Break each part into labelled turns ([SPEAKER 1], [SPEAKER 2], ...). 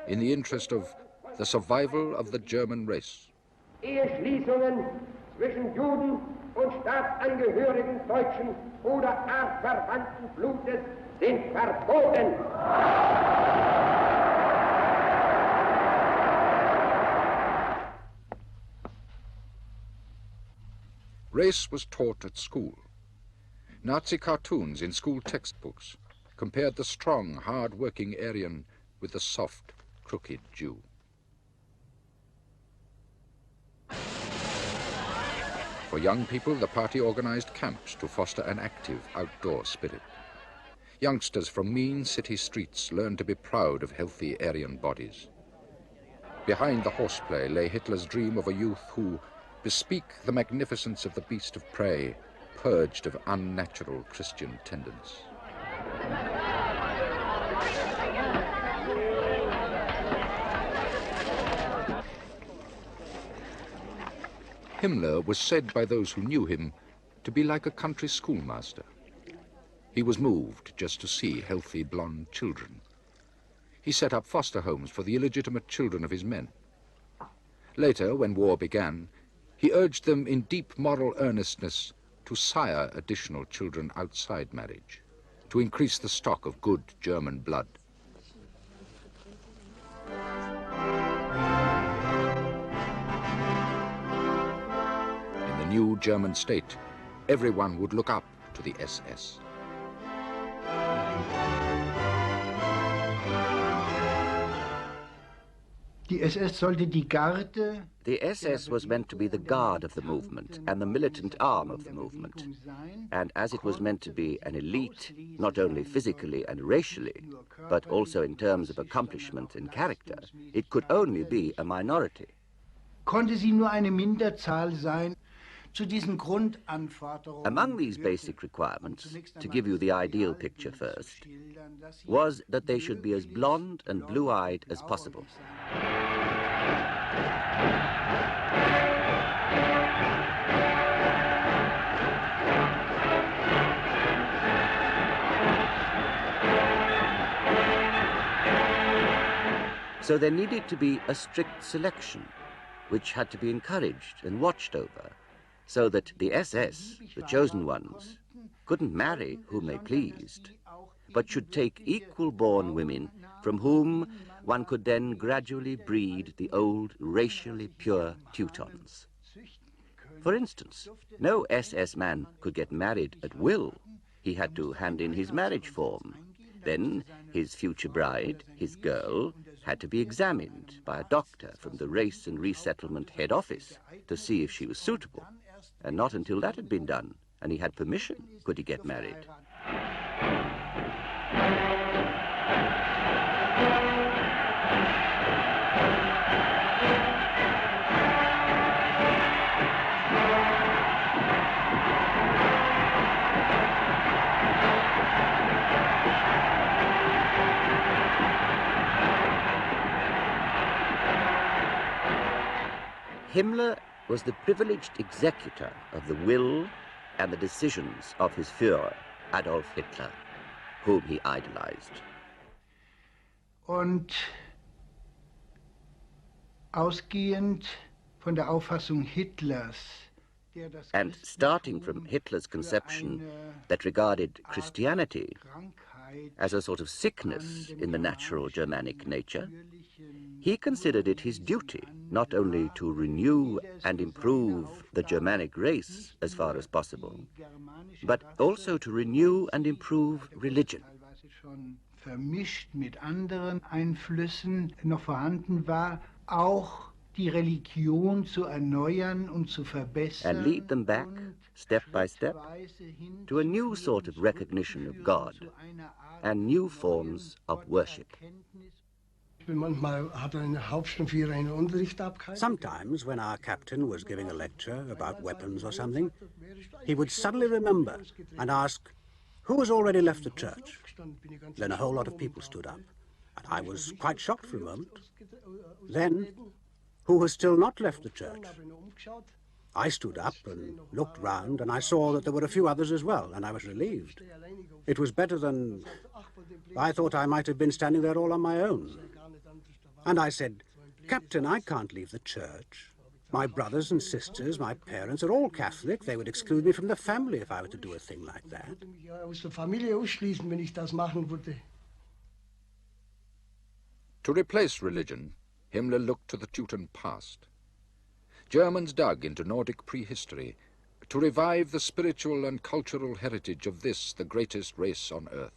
[SPEAKER 1] in the interest of the survival of the German race.
[SPEAKER 2] Eheschließungen zwischen Juden und Staatsangehörigen deutschen oder artverwandten Blutes sind verboten.
[SPEAKER 1] Race was taught at school. Nazi cartoons in school textbooks compared the strong, hard-working Aryan with the soft, crooked Jew. For young people, the party organized camps to foster an active, outdoor spirit. Youngsters from mean city streets learned to be proud of healthy Aryan bodies. Behind the horseplay lay Hitler's dream of a youth who bespeak the magnificence of the beast of prey, purged of unnatural Christian tendons. Himmler was said by those who knew him to be like a country schoolmaster. He was moved just to see healthy blonde children. He set up foster homes for the illegitimate children of his men. Later, when war began, he urged them in deep moral earnestness to sire additional children outside marriage, to increase the stock of good German blood. In the new German state, everyone would look up to the SS.
[SPEAKER 3] The SS was meant to be the guard of the movement and the militant arm of the movement. And as it was meant to be an elite, not only physically and racially, but also in terms of accomplishment and character, it could only be a minority.
[SPEAKER 4] Konnte sie nur eine Minderzahl sein.
[SPEAKER 3] Among these basic requirements, to give you the ideal picture first, was that they should be as blonde and blue-eyed as possible. So there needed to be a strict selection, which had to be encouraged and watched over, so that the SS, the chosen ones, couldn't marry whom they pleased, but should take equal-born women from whom one could then gradually breed the old racially pure Teutons. For instance, no SS man could get married at will. He had to hand in his marriage form. Then his future bride, his girl, had to be examined by a doctor from the Race and Resettlement head office to see if she was suitable. And not until that had been done, and he had permission, could he get married. Himmler was the privileged executor of the will and the decisions of his Führer, Adolf Hitler, whom he idolized.
[SPEAKER 4] Und ausgehend von der Auffassung Hitlers,
[SPEAKER 3] and starting from Hitler's conception that regarded Christianity as a sort of sickness in the natural Germanic nature, he considered it his duty not only to renew and improve the Germanic race as far as possible, but also to renew and improve religion.
[SPEAKER 4] Vermischt mit anderen Einflüssen noch vorhanden war, auch die Religion zu erneuern und zu verbessern.
[SPEAKER 3] And lead them back, step by step, to a new sort of recognition of God and new forms of worship.
[SPEAKER 5] Sometimes, when our captain was giving a lecture about weapons or something, he would suddenly remember and ask, who has already left the church? Then a whole lot of people stood up, and I was quite shocked for a moment. Then, who has still not left the church? I stood up and looked round, and I saw that there were a few others as well, and I was relieved. It was better than... I thought I might have been standing there all on my own. And I said, "Captain, I can't leave the church. My brothers and sisters, my parents are all Catholic. They would exclude me from the family if I were to do a thing like that."
[SPEAKER 1] To replace religion, Himmler looked to the Teuton past. Germans dug into Nordic prehistory to revive the spiritual and cultural heritage of this, the greatest race on earth.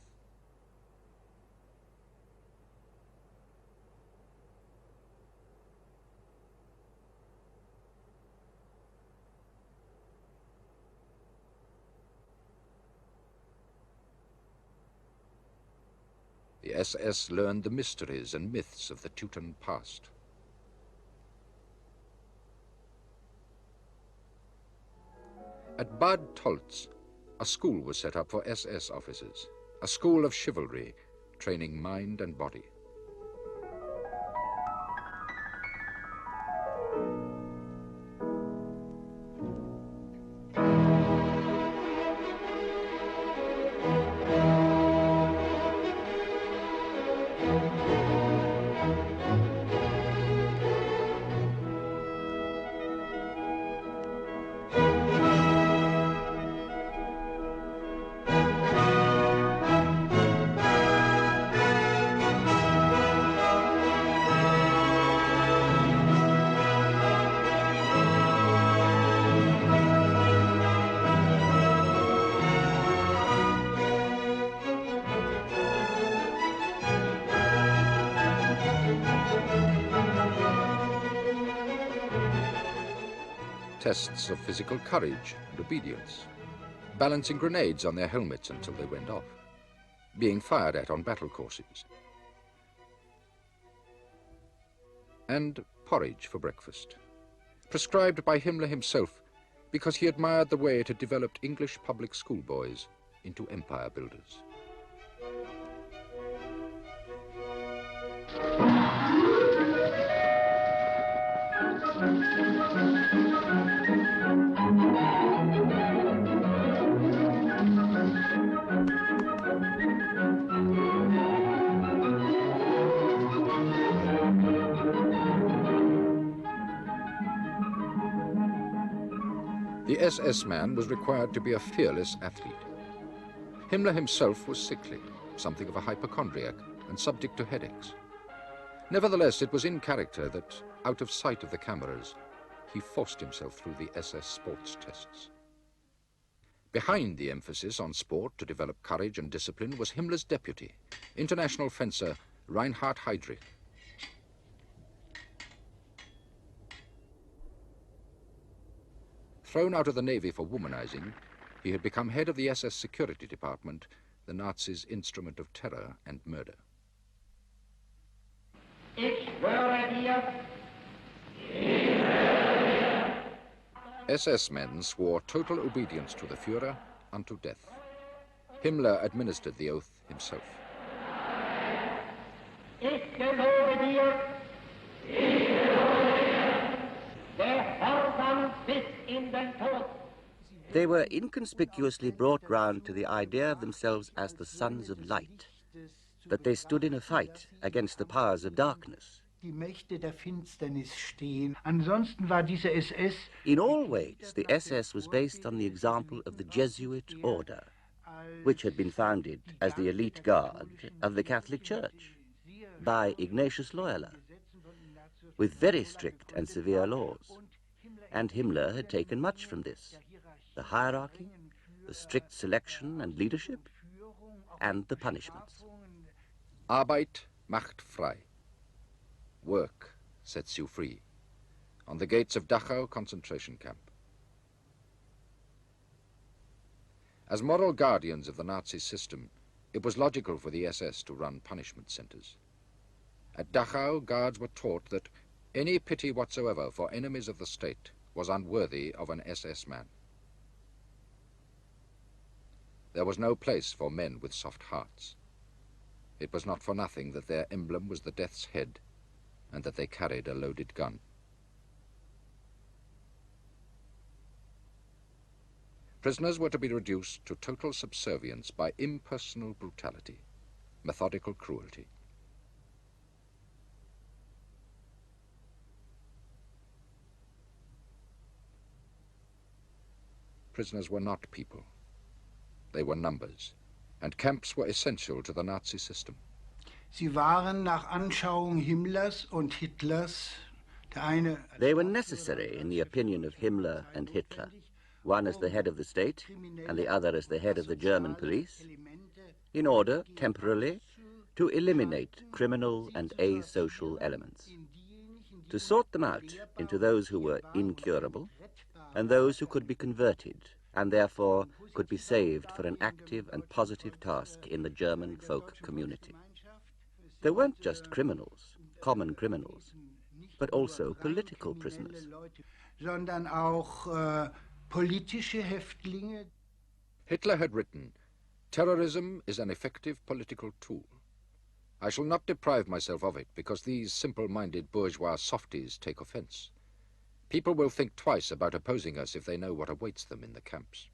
[SPEAKER 1] The SS learned the mysteries and myths of the Teuton past. At Bad Tolz, a school was set up for SS officers, a school of chivalry, training mind and body. Tests of physical courage and obedience, balancing grenades on their helmets until they went off, being fired at on battle courses, and porridge for breakfast, prescribed by Himmler himself because he admired the way it had developed English public school boys into empire builders. The SS man was required to be a fearless athlete. Himmler himself was sickly, something of a hypochondriac, and subject to headaches. Nevertheless, it was in character that, out of sight of the cameras, he forced himself through the SS sports tests. Behind the emphasis on sport to develop courage and discipline was Himmler's deputy, international fencer Reinhard Heydrich. Thrown out of the Navy for womanizing, he had become head of the SS security department, the Nazis' instrument of terror and murder. SS men swore total obedience to the Führer unto death. Himmler administered the oath himself.
[SPEAKER 3] They were inconspicuously brought round to the idea of themselves as the sons of light, that they stood in a fight against the powers of darkness.
[SPEAKER 4] In
[SPEAKER 3] all ways, the SS was based on the example of the Jesuit order, which had been founded as the elite guard of the Catholic Church by Ignatius Loyola, with very strict and severe laws. And Himmler had taken much from this: the hierarchy, the strict selection and leadership, and the punishments.
[SPEAKER 1] Arbeit macht frei. Work sets you free. On the gates of Dachau concentration camp. As moral guardians of the Nazi system, it was logical for the SS to run punishment centers. At Dachau, guards were taught that any pity whatsoever for enemies of the state was unworthy of an SS man. There was no place for men with soft hearts. It was not for nothing that their emblem was the death's head and that they carried a loaded gun. Prisoners were to be reduced to total subservience by impersonal brutality, methodical cruelty. prisoners were not people. They were numbers, and camps were essential to the Nazi system.
[SPEAKER 4] Sie waren nach Anschauung Himmlers und Hitlers, der eine
[SPEAKER 3] They were necessary in the opinion of Himmler and Hitler, one as the head of the state and the other as the head of the German police, in order, temporarily, to eliminate criminal and asocial elements, to sort them out into those who were incurable and those who could be converted and therefore could be saved for an active and positive task in the German folk community. There weren't just criminals, common criminals, but also political prisoners.
[SPEAKER 4] Sondern auch politische Häftlinge.
[SPEAKER 1] Hitler had written, "Terrorism is an effective political tool. I shall not deprive myself of it because these simple-minded bourgeois softies take offense. People will think twice about opposing us if they know what awaits them in the camps."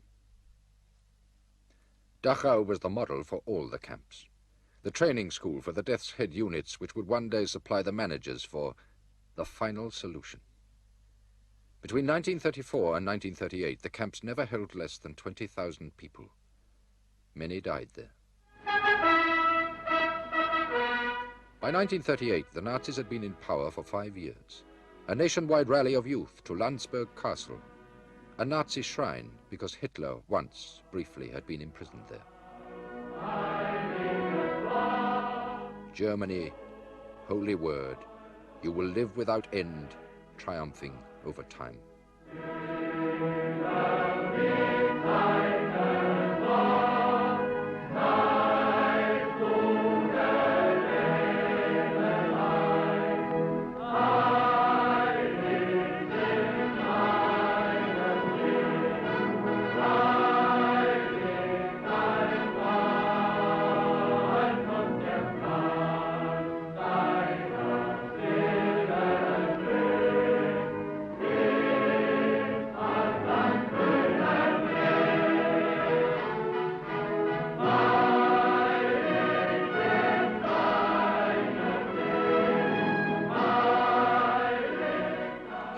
[SPEAKER 1] Dachau was the model for all the camps, the training school for the death's head units which would one day supply the managers for the final solution. Between 1934 and 1938, the camps never held less than 20,000 people. Many died there. By 1938, the Nazis had been in power for 5 years. A nationwide rally of youth to Landsberg Castle, a Nazi shrine because Hitler once, briefly, had been imprisoned there. Germany, holy word, you will live without end, triumphing over time.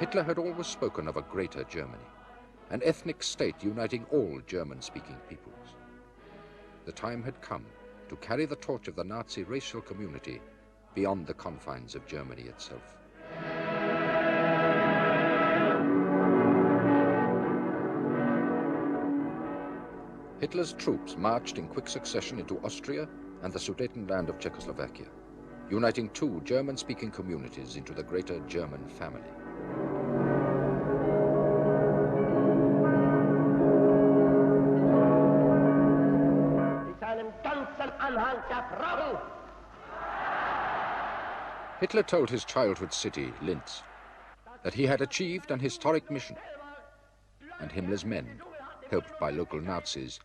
[SPEAKER 1] Hitler had always spoken of a greater Germany, an ethnic state uniting all German-speaking peoples. The time had come to carry the torch of the Nazi racial community beyond the confines of Germany itself. Hitler's troops marched in quick succession into Austria and the Sudetenland of Czechoslovakia, uniting two German-speaking communities into the greater German family. Hitler told his childhood city, Linz, that he had achieved an historic mission, and Himmler's men, helped by local Nazis,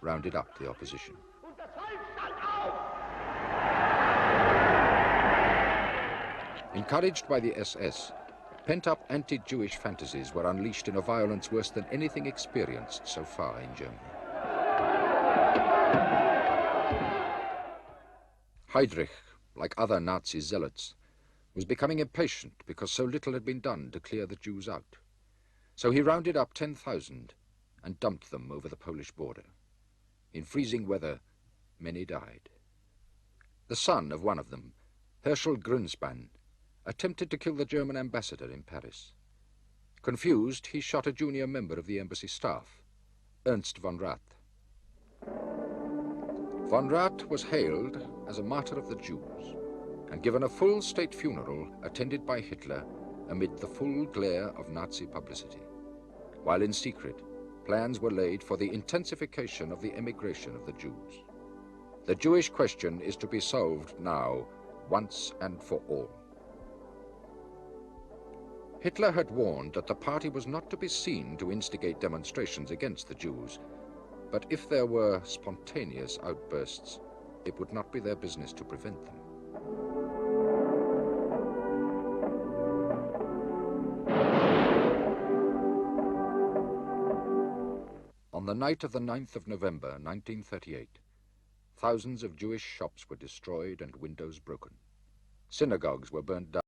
[SPEAKER 1] rounded up the opposition. Encouraged by the SS, pent-up anti-Jewish fantasies were unleashed in a violence worse than anything experienced so far in Germany. Heydrich, like other Nazi zealots, was becoming impatient because so little had been done to clear the Jews out. So he rounded up 10,000 and dumped them over the Polish border. In freezing weather, many died. The son of one of them, Herschel Grünspan, attempted to kill the German ambassador in Paris. Confused, he shot a junior member of the embassy staff, Ernst von Rath. Von Rath was hailed as a martyr of the Jews and given a full state funeral attended by Hitler amid the full glare of Nazi publicity, while in secret, plans were laid for the intensification of the emigration of the Jews. The Jewish question is to be solved now, once and for all. Hitler had warned that the party was not to be seen to instigate demonstrations against the Jews, but if there were spontaneous outbursts, it would not be their business to prevent them. On the night of the 9th of November, 1938, thousands of Jewish shops were destroyed and windows broken. Synagogues were burned down.